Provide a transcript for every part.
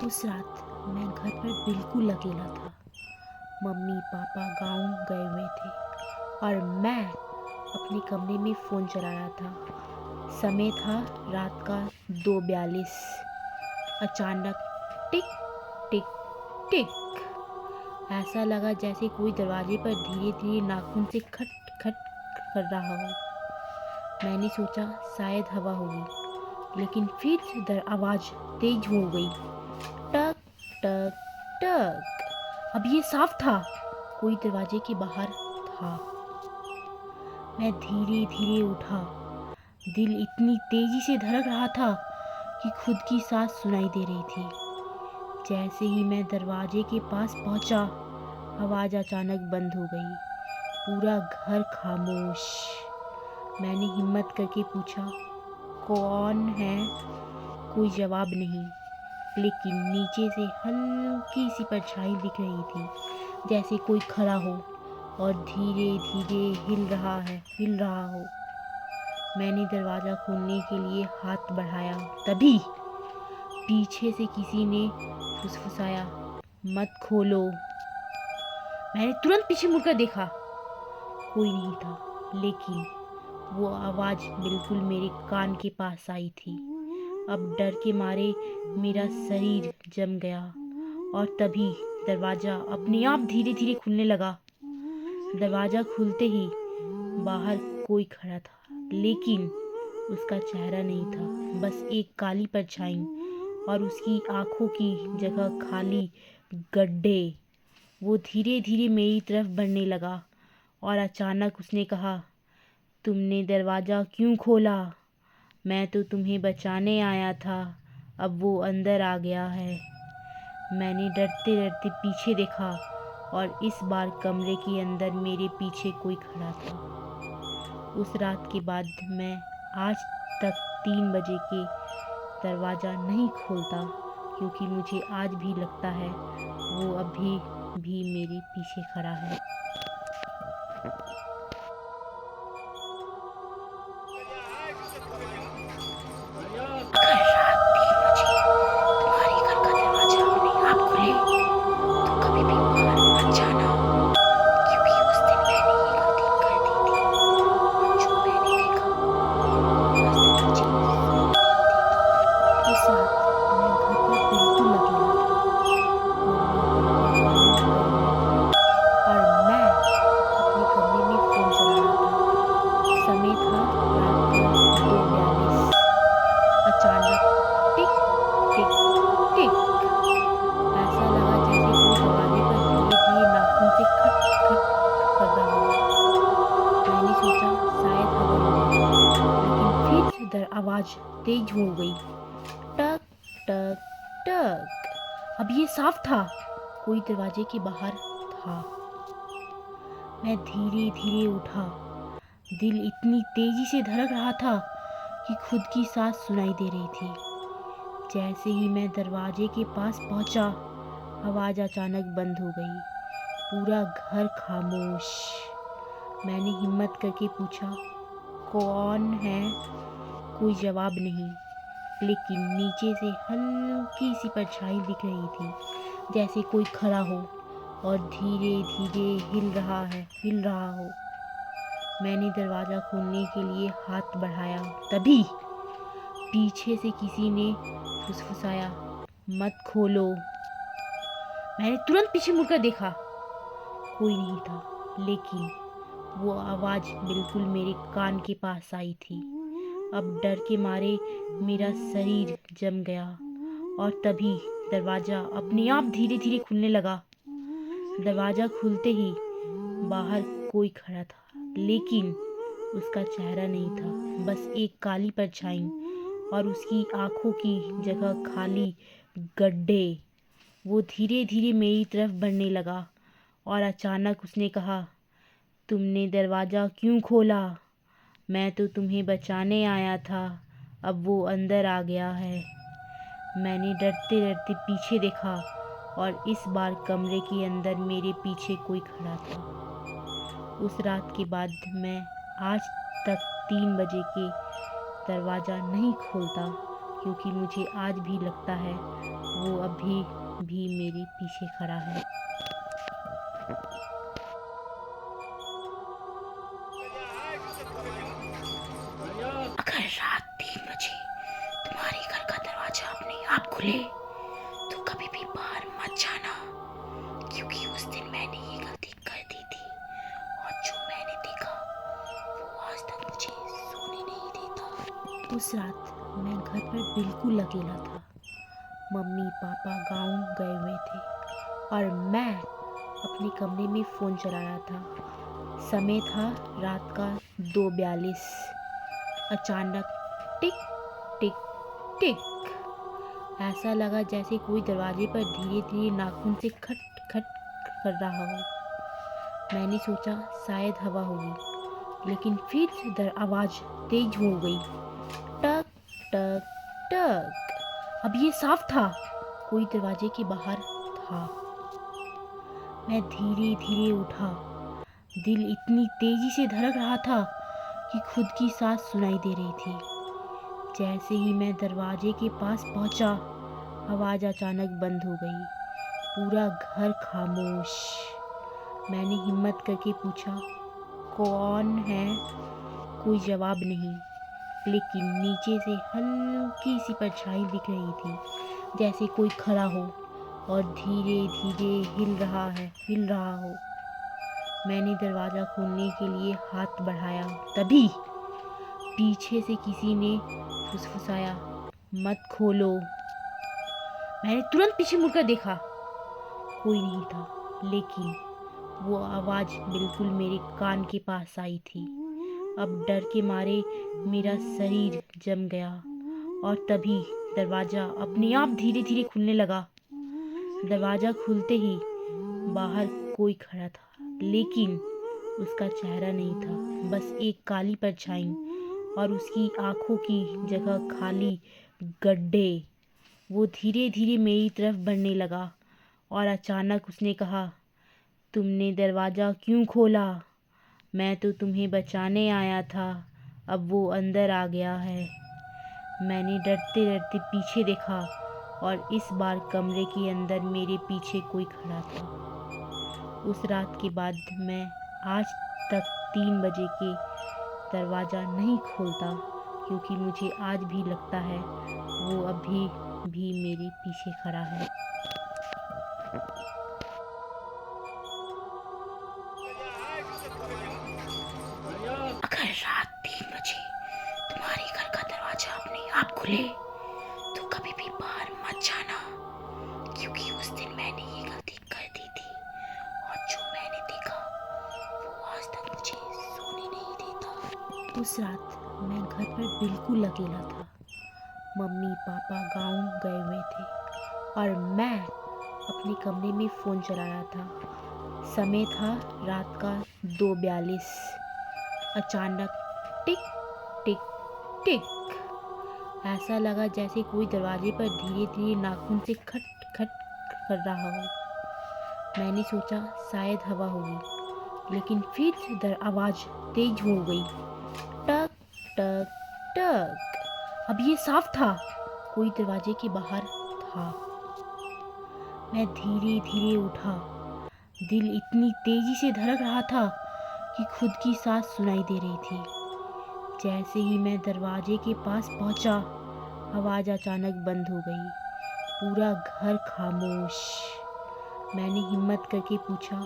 उस रात मैं घर पर बिल्कुल अकेला था। मम्मी पापा गांव गए हुए थे और मैं अपने कमरे में फ़ोन चला रहा था। समय था रात का 2:42। अचानक टिक टिक टिक, ऐसा लगा जैसे कोई दरवाजे पर धीरे धीरे नाखून से खट खट कर रहा हो। मैंने सोचा शायद हवा होगी, लेकिन फिर आवाज़ तेज हो गई। टक टक टक। अब ये साफ था, कोई दरवाजे के बाहर था। मैं धीरे धीरे उठा। दिल इतनी तेजी से धड़क रहा था कि खुद की सांस सुनाई दे रही थी। जैसे ही मैं दरवाजे के पास पहुंचा, आवाज़ अचानक बंद हो गई। पूरा घर खामोश। मैंने हिम्मत करके पूछा, कौन है? कोई जवाब नहीं, लेकिन नीचे से हल्की सी परछाई दिख रही थी, जैसे कोई खड़ा हो और धीरे धीरे हिल रहा हो। मैंने दरवाज़ा खोलने के लिए हाथ बढ़ाया, तभी पीछे से किसी ने फुसफुसाया, मत खोलो। मैंने तुरंत पीछे मुड़कर देखा, कोई नहीं था, लेकिन वो आवाज़ बिल्कुल मेरे कान के पास आई थी। अब डर के मारे मेरा शरीर जम गया और तभी दरवाज़ा अपने आप धीरे धीरे खुलने लगा। दरवाज़ा खुलते ही बाहर कोई खड़ा था, लेकिन उसका चेहरा नहीं था, बस एक काली परछाई और उसकी आंखों की जगह खाली गड्ढे। वो धीरे धीरे मेरी तरफ बढ़ने लगा और अचानक उसने कहा, तुमने दरवाज़ा क्यों खोला? मैं तो तुम्हें बचाने आया था, अब वो अंदर आ गया है। मैंने डरते डरते पीछे देखा और इस बार कमरे के अंदर मेरे पीछे कोई खड़ा था। उस रात के बाद मैं आज तक 3 बजे के दरवाज़ा नहीं खोलता, क्योंकि मुझे आज भी लगता है वो अभी भी मेरे पीछे खड़ा है। अगर रात 3 बजे तुम्हारे घर का दरवाजा अपने आप खुले तो कभी भी बाहर मत जाना, क्योंकि उस दिन मैंने ये गलती कर दी थी और जो मैंने देखा रास्ते मुझे नहीं देखा। उस रात मैं घर पर बिल्कुल अकेला था। मम्मी पापा गाँव गए हुए थे और मैं अपने कमरे में फ़ोन चला रहा था। समय था रात का 2:42। अचानक टिक टिक टिक, ऐसा लगा जैसे कोई दरवाजे पर धीरे धीरे नाखून से खट खट कर रहा हो। मैंने सोचा शायद हवा होगी, लेकिन फिर आवाज़ तेज हो गई। टक टक टक। अब ये साफ था, कोई दरवाजे के बाहर था। मैं धीरे धीरे उठा। दिल इतनी तेजी से धड़क रहा था कि खुद की सांस सुनाई दे रही थी। जैसे ही मैं दरवाजे के पास पहुंचा, आवाज़ अचानक बंद हो गई। पूरा घर खामोश। मैंने हिम्मत करके पूछा, कौन है? कोई जवाब नहीं, लेकिन नीचे से हल्की सी परछाई दिख रही थी, जैसे कोई खड़ा हो और धीरे धीरे हिल रहा हो। मैंने दरवाज़ा खोलने के लिए हाथ बढ़ाया, तभी पीछे से किसी ने फुसफुसाया, मत खोलो। मैंने तुरंत पीछे मुड़कर देखा, कोई नहीं था, लेकिन वो आवाज़ बिल्कुल मेरे कान के पास आई थी। अब डर के मारे मेरा शरीर जम गया और तभी दरवाज़ा अपने आप धीरे धीरे खुलने लगा। दरवाज़ा खुलते ही बाहर कोई खड़ा था, लेकिन उसका चेहरा नहीं था, बस एक काली परछाई और उसकी आंखों की जगह खाली गड्ढे। वो धीरे धीरे मेरी तरफ बढ़ने लगा और अचानक उसने कहा, तुमने दरवाज़ा क्यों खोला? मैं तो तुम्हें बचाने आया था, अब वो अंदर आ गया है। मैंने डरते डरते पीछे देखा और इस बार कमरे के अंदर मेरे पीछे कोई खड़ा था। उस रात के बाद मैं आज तक 3 बजे के दरवाज़ा नहीं खोलता, क्योंकि मुझे आज भी लगता है वो अभी भी मेरे पीछे खड़ा है। अगर रात 3 बजे तुम्हारे घर का दरवाजा अपने आप खुले तो कभी भी बाहर मत जाना, क्योंकि उस दिन मैंने ये गलती कर दी थी और जो मैंने देखा वो आज तक मुझे सोने नहीं देता। उस रात मैं घर पर बिल्कुल अकेला था। मम्मी पापा गांव गए हुए थे और मैं अपने कमरे में फ़ोन चला रहा था। समय था रात का 2:42। अचानक टिक टिक टिक, ऐसा लगा जैसे कोई दरवाजे पर धीरे धीरे नाखून से खट खट कर रहा हो। मैंने सोचा शायद हवा होगी, लेकिन फिर आवाज़ तेज हो गई, टक टक टक। अब ये साफ था, कोई दरवाजे के बाहर था। मैं धीरे धीरे उठा। दिल इतनी तेजी से धड़क रहा था कि खुद की सांस सुनाई दे रही थी। जैसे ही मैं दरवाजे के पास पहुंचा, आवाज़ अचानक बंद हो गई। पूरा घर खामोश। मैंने हिम्मत करके पूछा, कौन है? कोई जवाब नहीं, लेकिन नीचे से हल्की सी परछाई दिख रही थी, जैसे कोई खड़ा हो और धीरे धीरे हिल रहा हो। मैंने दरवाज़ा खोलने के लिए हाथ बढ़ाया, तभी पीछे से किसी ने फुसफुसाया, मत खोलो। मैंने तुरंत पीछे मुड़कर देखा, कोई नहीं था, लेकिन वो आवाज़ बिल्कुल मेरे कान के पास आई थी। अब डर के मारे मेरा शरीर जम गया और तभी दरवाज़ा अपने आप धीरे धीरे खुलने लगा। दरवाज़ा खुलते ही बाहर कोई खड़ा था, लेकिन उसका चेहरा नहीं था, बस एक काली परछाई और उसकी आंखों की जगह खाली गड्ढे। वो धीरे धीरे मेरी तरफ बढ़ने लगा और अचानक उसने कहा, तुमने दरवाज़ा क्यों खोला? मैं तो तुम्हें बचाने आया था, अब वो अंदर आ गया है। मैंने डरते डरते पीछे देखा और इस बार कमरे के अंदर मेरे पीछे कोई खड़ा था। उस रात के बाद मैं आज तक 3 बजे के दरवाज़ा नहीं खोलता, क्योंकि मुझे आज भी लगता है वो अभी भी मेरे पीछे खड़ा है। अगर रात 3 बजे तुम्हारे घर का दरवाजा अपने आप खुले तो कभी भी बाहर मत जाना, क्योंकि उस दिन मैंने ये गलती कर दी थी और जो मैंने देखा वो आज तक मुझे सोने नहीं देता। उस रात मैं घर पर बिल्कुल अकेला था। मम्मी पापा गांव गए हुए थे और मैं अपने कमरे में फ़ोन चला रहा था। समय था रात का 2:42। अचानक टिक टिक टिक, ऐसा लगा जैसे कोई दरवाजे पर धीरे धीरे नाखून से खट खट कर रहा हो। मैंने सोचा शायद हवा होगी, लेकिन फिर आवाज़ तेज हो गई, टक टक टक। अब ये साफ था, कोई दरवाजे के बाहर था। मैं धीरे धीरे उठा। दिल इतनी तेजी से धड़क रहा था कि खुद की सांस सुनाई दे रही थी। जैसे ही मैं दरवाजे के पास पहुंचा, आवाज़ अचानक बंद हो गई। पूरा घर खामोश। मैंने हिम्मत करके पूछा,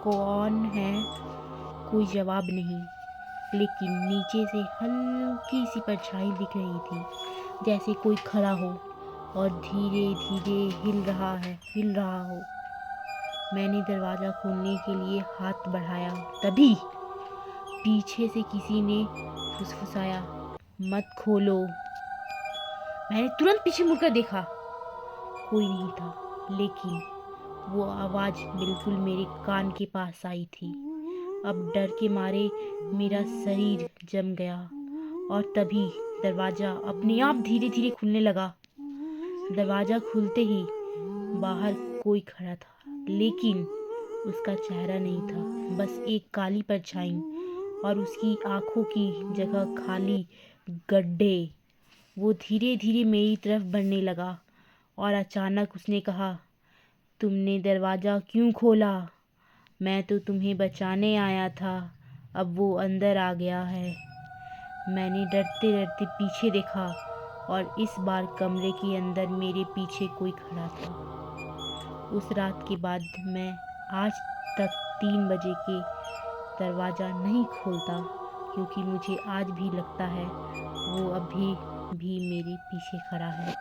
कौन है? कोई जवाब नहीं, लेकिन नीचे से हल्की सी परछाई दिख रही थी, जैसे कोई खड़ा हो और धीरे धीरे हिल रहा हो। मैंने दरवाज़ा खोलने के लिए हाथ बढ़ाया, तभी पीछे से किसी ने फुसफुसाया, मत खोलो। मैंने तुरंत पीछे मुड़कर देखा, कोई नहीं था, लेकिन वो आवाज़ बिल्कुल मेरे कान के पास आई थी। अब डर के मारे मेरा शरीर जम गया और तभी दरवाज़ा अपने आप धीरे धीरे खुलने लगा। दरवाज़ा खुलते ही बाहर कोई खड़ा था, लेकिन उसका चेहरा नहीं था, बस एक काली परछाई और उसकी आंखों की जगह खाली गड्ढे। वो धीरे धीरे मेरी तरफ बढ़ने लगा और अचानक उसने कहा, तुमने दरवाज़ा क्यों खोला? मैं तो तुम्हें बचाने आया था, अब वो अंदर आ गया है। मैंने डरते डरते पीछे देखा और इस बार कमरे के अंदर मेरे पीछे कोई खड़ा था। उस रात के बाद मैं आज तक 3 बजे के दरवाज़ा नहीं खोलता, क्योंकि मुझे आज भी लगता है वो अभी भी मेरे पीछे खड़ा है।